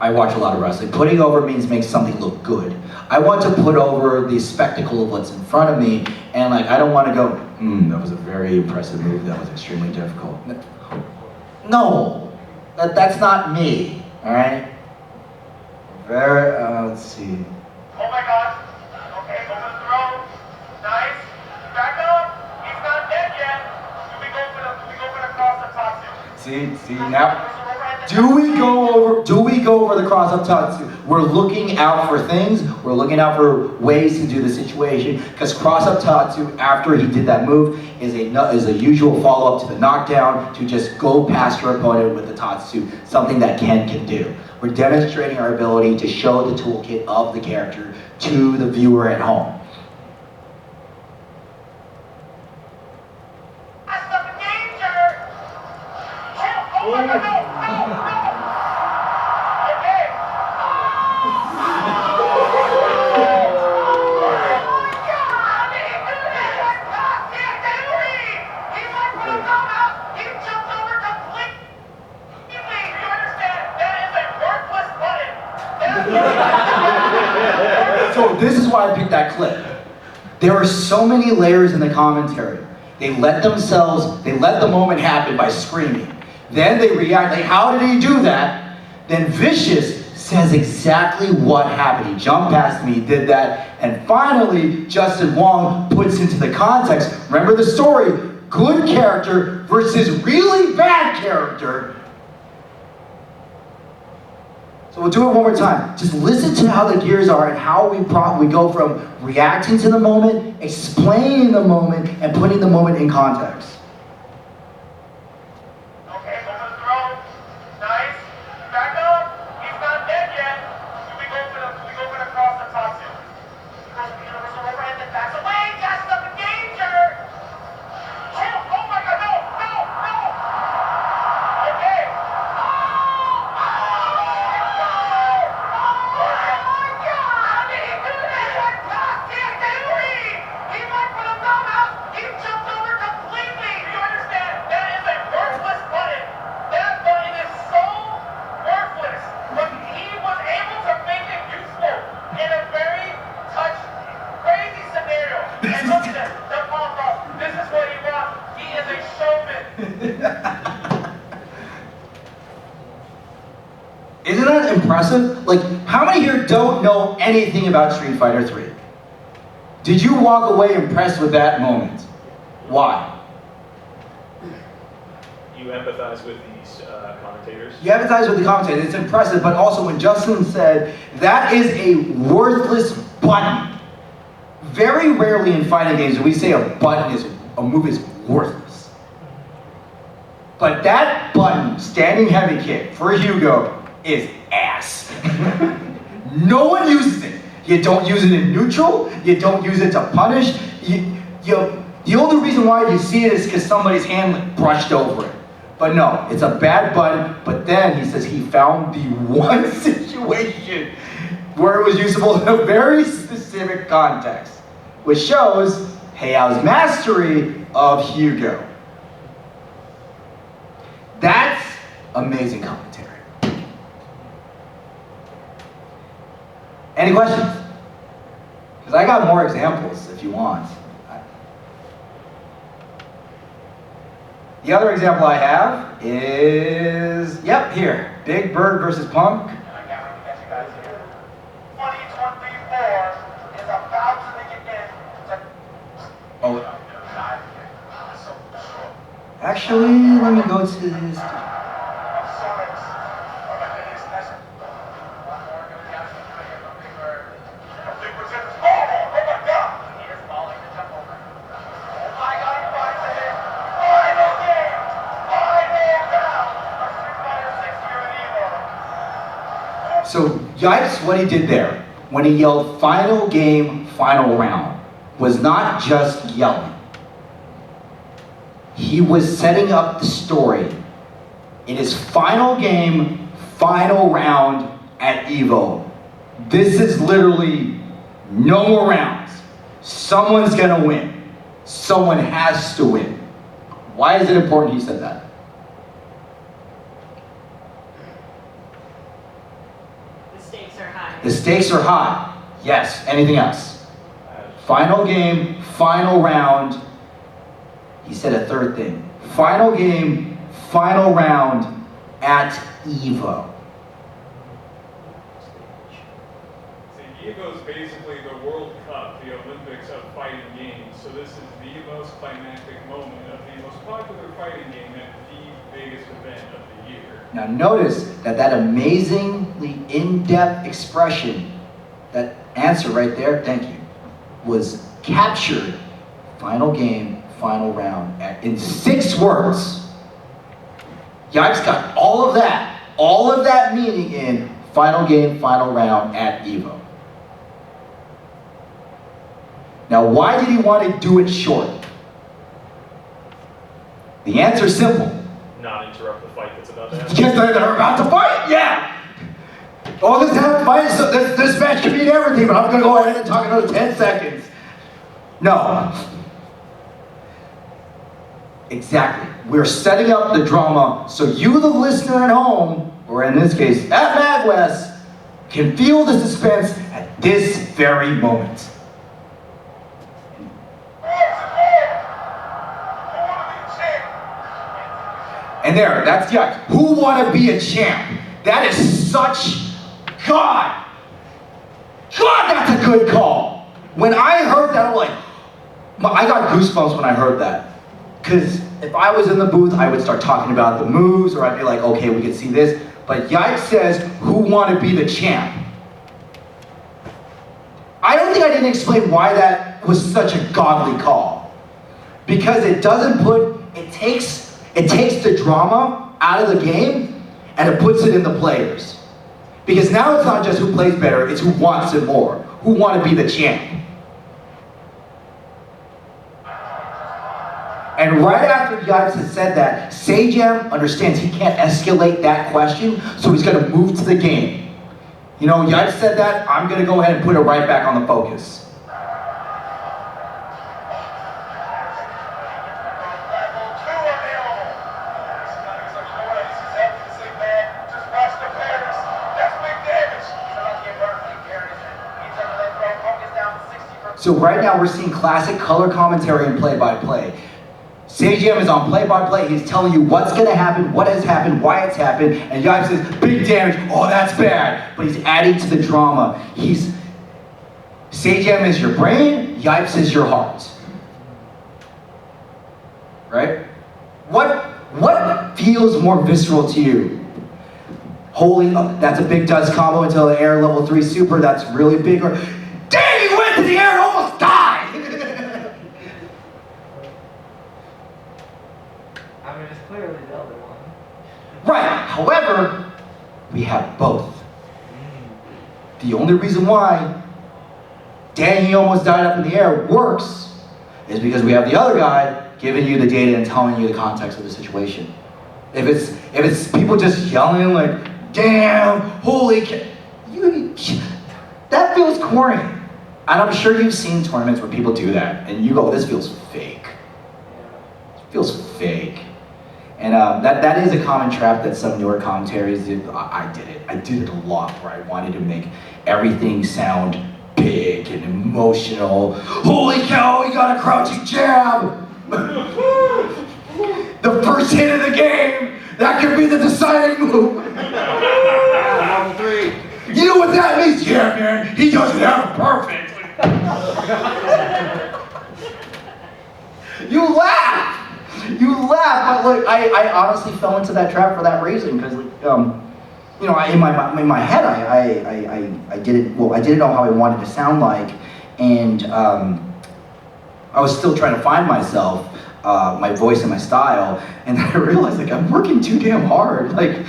I watch a lot of wrestling. Putting over means make something look good. I want to put over the spectacle of what's in front of me, and like, I don't want to go, that was a very impressive move, that was extremely difficult. No, that's not me, all right? Let's see. Oh my God. Okay, over the throw. Nice. Back up. He's not dead yet. Do we go for the cross up top two? See now. Do we go over the cross up top two? We're looking out for things. We're looking out for ways to do the situation. Because cross up Tatsu, after he did that move, is a usual follow up to the knockdown to just go past your opponent with the Tatsu, something that Ken can do. We're demonstrating our ability to show the toolkit of the character to the viewer at home. That's the danger. Oh my God, no. So this is why I picked that clip. There are so many layers in the commentary. They let the moment happen by screaming. Then they react, like, how did he do that? Then Vicious says exactly what happened. He jumped past me, did that, and finally, Justin Wong puts into the context, remember the story, good character versus really bad character, So we'll do it one more time. Just listen to how the gears are and how we go from reacting to the moment, explaining the moment, and putting the moment in context. Okay, go for the throw. Nice. Back up. He's not dead yet. We go for the cross the top two. He goes for the universal overhead, then backs away. Got stuck in danger. Oh my God, no. Okay. Isn't that impressive? Like, how many here don't know anything about Street Fighter 3? Did you walk away impressed with that moment? Why? You empathize with these commentators? You empathize with the commentator. It's impressive, but also when Justin said, that is a worthless button. Very rarely in fighting games do we say a move is worthless. But that button, standing heavy kick for Hugo, is ass. No one uses it. You don't use it in neutral. You don't use it to punish. The only reason why you see it is because somebody's hand brushed over it. But no, it's a bad button. But then he says he found the one situation where it was usable in a very specific context, which shows Heyao's mastery of Hugo. That's amazing commentary. Any questions? Because I got more examples if you want. The other example I have is, yep, here. Big Bird versus Punk. I can't wait to get you guys here. 2024 is about to begin. Oh, actually, let me go to this. So, yikes, what he did there, when he yelled final game, final round, was not just yelling. He was setting up the story. It is final game, final round at EVO. This is literally no more rounds. Someone's gonna win. Someone has to win. Why is it important he said that? The stakes are high. Yes. Anything else? Final game, final round. He said a third thing. Final game, final round at EVO. See, EVO is basically the World Cup, the Olympics of fighting games. So this is the most climactic moment of the most popular fighting game and the biggest event of the year. Now notice that amazingly in-depth expression, that answer right there, thank you, was captured, final game, final round, in 6 words. Yikes got all of that meaning in final game, final round at EVO. Now why did he want to do it short? The answer is simple. Not interrupt the fight that's about to happen. Because they're about to fight, yeah! Oh, this match could mean everything, but I'm going to go ahead and talk another 10 seconds. No. Exactly. We're setting up the drama so you, the listener at home, or in this case, at MAGWest, can feel the suspense at this very moment. And there, that's the act. Who want to be a champ? That is such, God, that's a good call. When I heard that, I'm like, I got goosebumps when I heard that. Because if I was in the booth, I would start talking about the moves, or I'd be like, okay, we can see this. But Yikes says, who want to be the champ? I don't think I didn't explain why that was such a godly call. Because it doesn't put, it takes the drama out of the game and it puts it in the players. Because now it's not just who plays better, it's who wants it more. Who want to be the champ. And right after Yikes has said that, Sajam understands he can't escalate that question, so he's going to move to the game. You know, Yikes said that, I'm going to go ahead and put it right back on the focus. So right now we're seeing classic color commentary and play-by-play. Sajam is on play-by-play, he's telling you what's gonna happen, what has happened, why it's happened, and Yipes says, big damage, oh that's bad, but he's adding to the drama. Sajam is your brain, Yipes is your heart. Right? What feels more visceral to you? Holy, that's a big dust combo until the air level 3 super, that's really big, or dang, he went to the air and almost died! I mean, it's clearly the other one. Right, however, we have both. The only reason why dang, he almost died up in the air works is because we have the other guy giving you the data and telling you the context of the situation. If it's people just yelling like, damn, holy that feels corny. And I'm sure you've seen tournaments where people do that, and you go, this feels fake. It feels fake. And that is a common trap that some newer commentaries did. I did it. I did it a lot where I wanted to make everything sound big and emotional. Holy cow, he got a crouching jab! The first hit of the game! That could be the deciding move! Level 3. You know what that means? Yeah, man, he doesn't have it perfect. You laugh! You laugh, but like I honestly fell into that trap for that reason, because like, you know, in my head I didn't know how I wanted to sound like, and I was still trying to find myself, my voice and my style, and then I realized like I'm working too damn hard. Like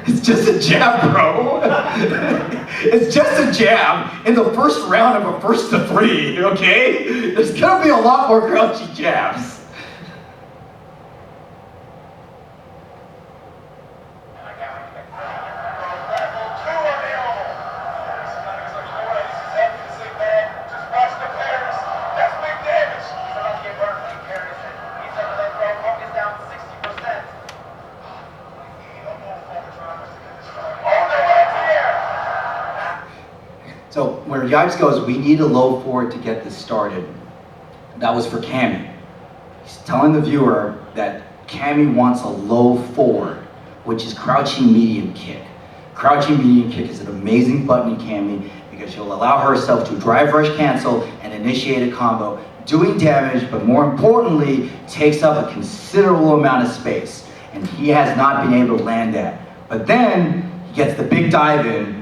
it's just a jab, bro. It's just a jab in the first round of a 1st to 3. Okay, there's gonna be a lot more crouchy jabs. So where Yipes goes, we need a low forward to get this started. That was for Cammy. He's telling the viewer that Cammy wants a low forward, which is crouching medium kick. Crouching medium kick is an amazing button in Cammy because she'll allow herself to drive rush cancel and initiate a combo, doing damage, but more importantly, takes up a considerable amount of space. And he has not been able to land that. But then he gets the big dive in.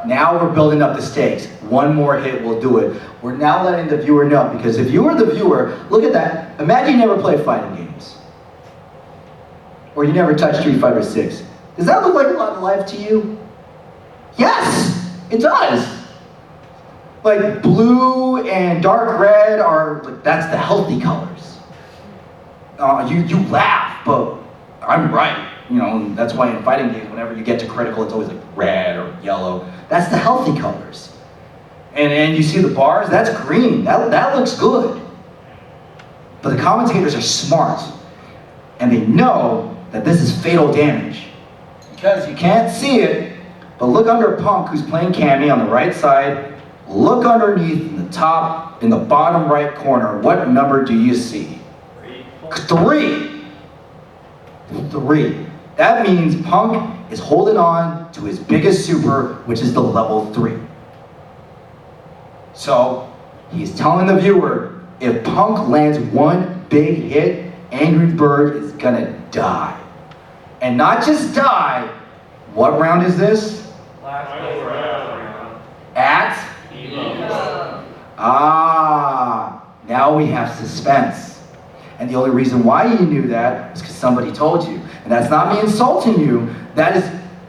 Now we're building up the stakes. One more hit will do it. We're now letting the viewer know, because if you were the viewer, look at that. Imagine you never played fighting games. Or you never touched Street Fighter 6. Does that look like a lot of life to you? Yes, it does. Like blue and dark red are, like, that's the healthy colors. You laugh, but I'm right. You know, that's why in fighting games, whenever you get to critical, it's always like red or yellow. That's the healthy colors. And you see the bars, that's green. That looks good. But the commentators are smart. And they know that this is fatal damage. Because you can't see it, but look under Punk, who's playing Cammy on the right side. Look underneath in the top, in the bottom right corner. What number do you see? 3. 3. That means Punk is holding on to his biggest super, which is the level 3. So, He's telling the viewer, if Punk lands one big hit, Angry Bird is gonna die. And not just die, what round is this? Last round. At? Now we have suspense. And the only reason why you knew that is because somebody told you. And that's not me insulting you, that is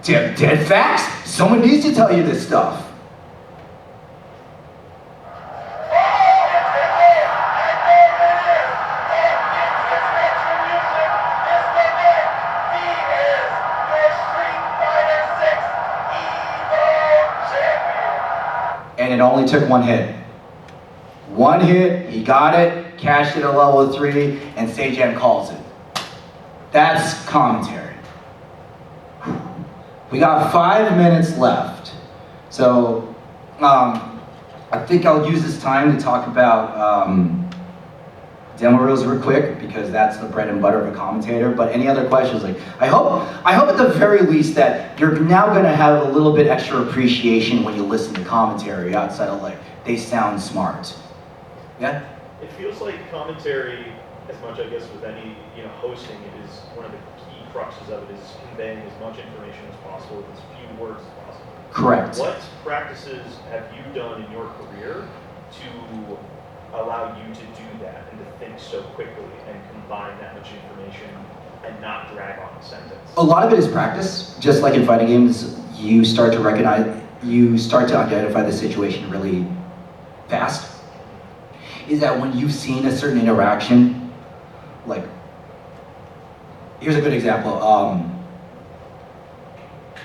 dead facts. Someone needs to tell you this stuff. And it only took one hit. One hit, he got it, cashed it at level 3, and Sajam calls it. That's commentary. We got 5 minutes left. So, I think I'll use this time to talk about demo reels real quick, because that's the bread and butter of a commentator. But any other questions? Like, I hope at the very least that you're now gonna have a little bit extra appreciation when you listen to commentary outside of like, they sound smart. Yeah? It feels like commentary, as much I guess with any hosting, it is one of the key cruxes of it is conveying as much information as possible with as few words as possible. Correct. What practices have you done in your career to allow you to do that and to think so quickly and combine that much information and not drag on a sentence? A lot of it is practice. Just like in fighting games, you start to identify the situation really fast. Is that when you've seen a certain interaction, like, here's a good example.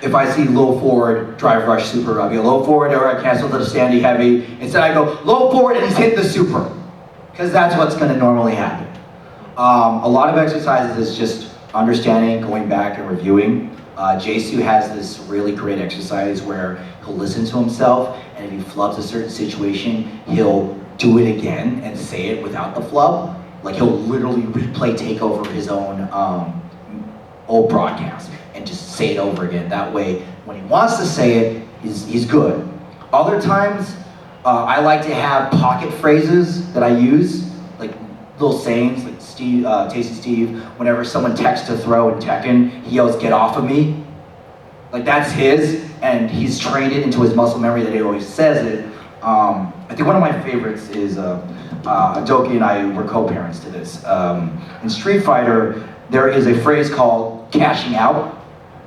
If I see low forward, drive rush, super, I'll be a low forward, or I cancel to the standy heavy. Instead I go low forward and he's hitting the super. Because that's what's gonna normally happen. A lot of exercises is just understanding, going back and reviewing. Jesu has this really great exercise where he'll listen to himself, and if he flubs a certain situation, he'll do it again and say it without the flub. Like he'll literally replay take over his own old broadcast and just say it over again. That way, when he wants to say it, he's good. Other times, I like to have pocket phrases that I use, like little sayings, like Tasty Steve, whenever someone texts to throw in Tekken, he yells, "Get off of me." Like that's his, and he's trained it into his muscle memory that he always says it. I think one of my favorites is, Doki and I were co-parents to this. In Street Fighter, there is a phrase called cashing out,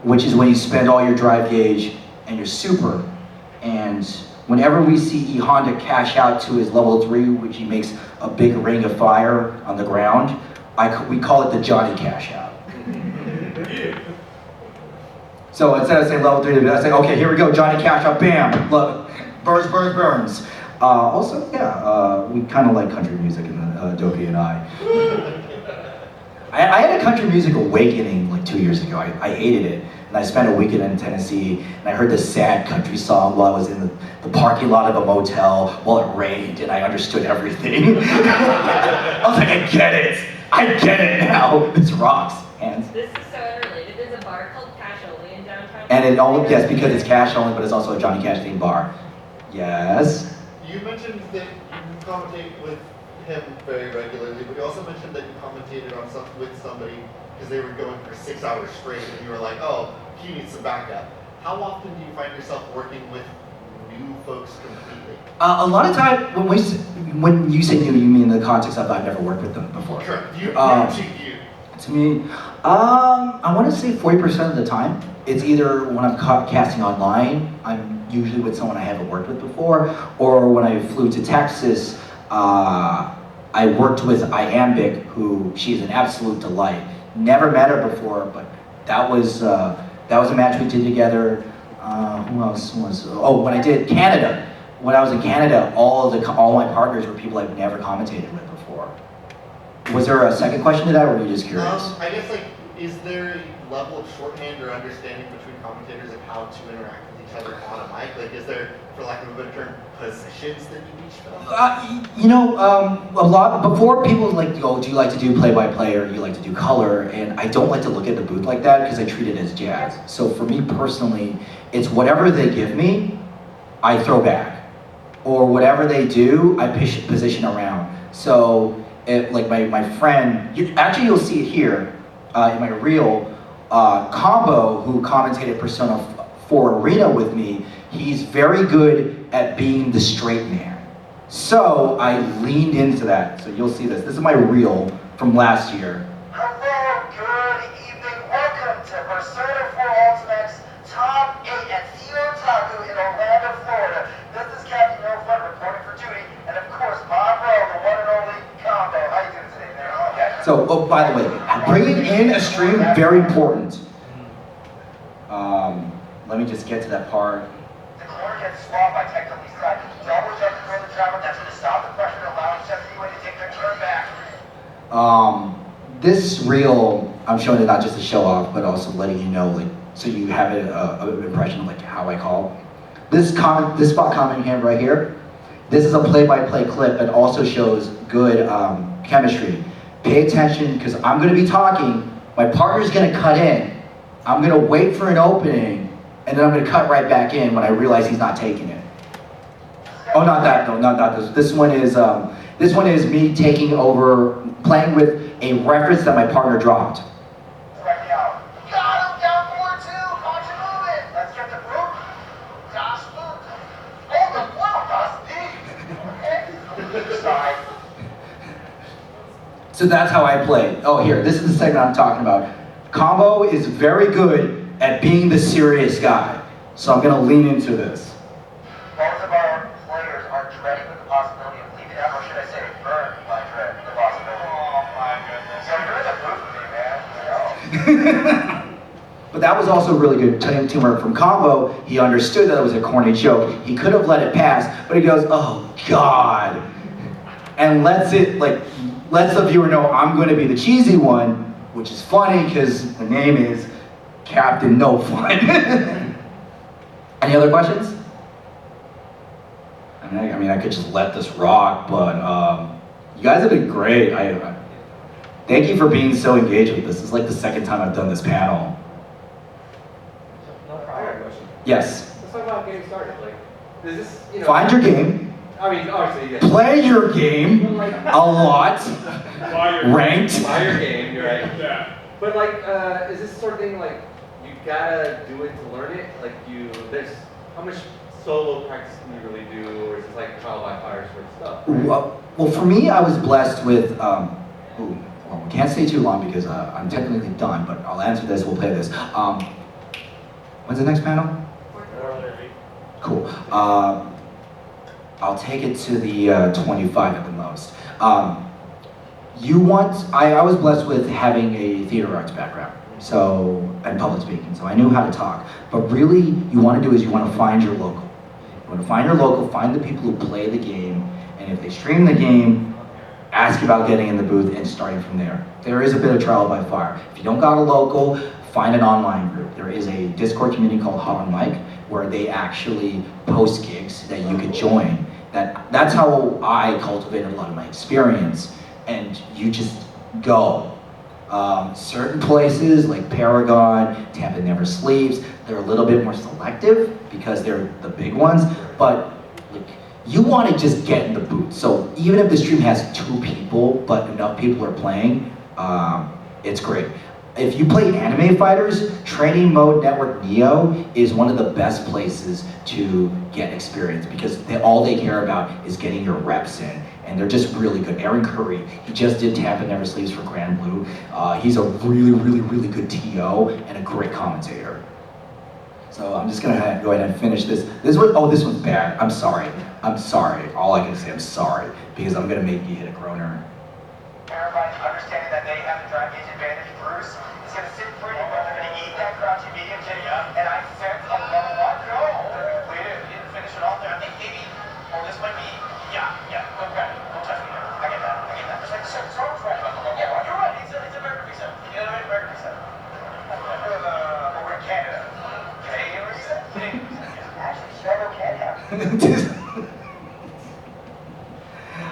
which is when you spend all your drive gauge and your super. And whenever we see E Honda cash out to his level 3, which he makes a big ring of fire on the ground, we call it the Johnny cash out. So instead of saying level 3, I say, okay, here we go, Johnny cash out, bam, look, burns, burns, burns. Also, yeah, we kind of like country music in Doki and I. I had a country music awakening like 2 years ago. I hated it. And I spent a weekend in Tennessee, and I heard this sad country song while I was in the parking lot of a motel while it rained, and I understood everything. I was like, I get it now. This rocks, hands. This is so unrelated. There's a bar called Cash Only in downtown. And it only, yes, because it's cash only, but it's also a Johnny Cash themed bar. Yes? You mentioned that you commentate with him very regularly, but you also mentioned that you commentated on with somebody because they were going for 6 hours straight, and you were like, oh, he needs some backup. How often do you find yourself working with new folks completely? A lot of time, when you say new, you mean in the context of I've never worked with them before. Correct. You. To me, I want to say 40% of the time, it's either when I'm casting online, I'm usually with someone I haven't worked with before, or when I flew to Texas, I worked with Iambic, who she's an absolute delight. Never met her before, but that was a match we did together. Who else was? Oh, when I did Canada. When I was in Canada, all my partners were people I've never commentated with before. Was there a second question to that, or were you just curious? I guess is there a level of shorthand or understanding between commentators of how to interact with each other on a mic? Like, is there, for lack of a better term, positions that you each fill? A lot, before people like to go, do you like to do play-by-play or do you like to do color? And I don't like to look at the booth like that because I treat it as jazz. So for me personally, it's whatever they give me, I throw back. or whatever they do, I position around. So, like my friend, you'll see it here in my reel, Combo, who commentated Persona 4 Arena with me, he's very good at being the straight man. So I leaned into that. So you'll see this. This is my reel from last year. Hello, good evening. Welcome to Persona 4 Ultimate's Top 8 at Theo Taku in Orlando, Florida. This is Captain No Fun reporting for duty, and of course, my bro, the one and only Combo. How you doing today, man? Okay. So, oh, by the way, bringing in a stream, very important. Let me just get to that part. The corner gets swapped by Tech Lee's side. Double jump to throw the driver. That's going to stop the pressure and allow Chef Leeway to take their turn back. This reel, I'm showing it not just to show off, but also letting you know, like, so you have an impression of like how I call. This spot comment here, right here, this is a play-by-play clip that also shows good chemistry. Pay attention, because I'm going to be talking, my partner's going to cut in, I'm going to wait for an opening, and then I'm going to cut right back in when I realize he's not taking it. Oh, not that, no, not this. This one is me taking over, playing with a reference that my partner dropped. Right now. Got him down 4-2. Caught you moving. Let's get the boot. Josh boot. Oh, the wow, Josh D. Sorry. So that's how I play. Oh, here, this is the segment I'm talking about. Combo is very good at being the serious guy. So I'm gonna lean into this. Most of our players are dreading the possibility of leaving out, or should I say, burned by dread the possibility. Oh my goodness. So you're in the booth with me, man. But that was also really good teamwork from Combo. He understood that it was a corny joke. He could have let it pass, but he goes, oh God. And lets the viewer know I'm gonna be the cheesy one, which is funny because the name is Captain No Fun. Any other questions? I mean, I could just let this rock, but you guys have been great. Thank you for being so engaged with this. This is like the second time I've done this panel. No problem. Yes. Let's talk about getting started. Like, is this, you know? Find your game. I mean, obviously, yeah. Play your game a lot. Ranked. Buy your game, you're right. Yeah. But like, is this sort of thing like you gotta do it to learn it? Like there's how much solo practice can you really do, or is it like trial by fire sort of stuff? Right? Well, for me, I was blessed with. We can't stay too long because I'm technically done, but I'll answer this. We'll play this. When's the next panel? 4:30. Cool. I'll take it to the 25 at the most. I was blessed with having a theater arts background, and public speaking, so I knew how to talk. But really, you want to do is you want to find your local. You want to find your local, find the people who play the game, and if they stream the game, ask about getting in the booth and starting from there. There is a bit of trial by fire. If you don't got a local, find an online group. There is a Discord community called Hot on Mic where they actually post gigs that you could join. That's how I cultivated a lot of my experience. And you just go. Certain places like Paragon, Tampa Never Sleeps, they're a little bit more selective because they're the big ones, but like, you want to just get in the booth. So even if the stream has 2 people, but enough people are playing, it's great. If you play Anime Fighters, Training Mode Network Neo is one of the best places to get experience because all they care about is getting your reps in. And they're just really good. Aaron Curry, he just did Tampa Never Sleeps for Grand Blue. He's a really, really, really good TO and a great commentator. So I'm just gonna go ahead and finish this. This one's bad. I'm sorry. All I can say, I'm sorry, because I'm gonna make you hit a groaner. Everybody understanding that they have the drive gauge advantage. Bruce is going to sit pretty, but they're going to eat that crouching medium kick. And I sense a level 1 go. We didn't finish it off there. I think maybe, this might be, yeah, okay. Don't touch me there. I get that. It's like so right about the level 1. Yeah, you're right. It's a American reset. Yeah, American reset. Over in Canada. Canadian reset? Actually, Chicago can happen.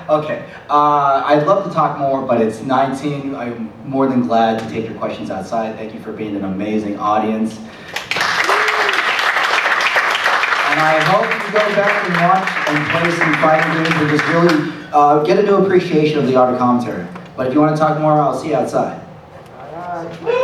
Okay, I'd love to talk more, but it's 19. I'm more than glad to take your questions outside. Thank you for being an amazing audience. And I hope you go back and watch and play some fighting games and just really get a new appreciation of the art of commentary. But if you want to talk more, I'll see you outside. Alright.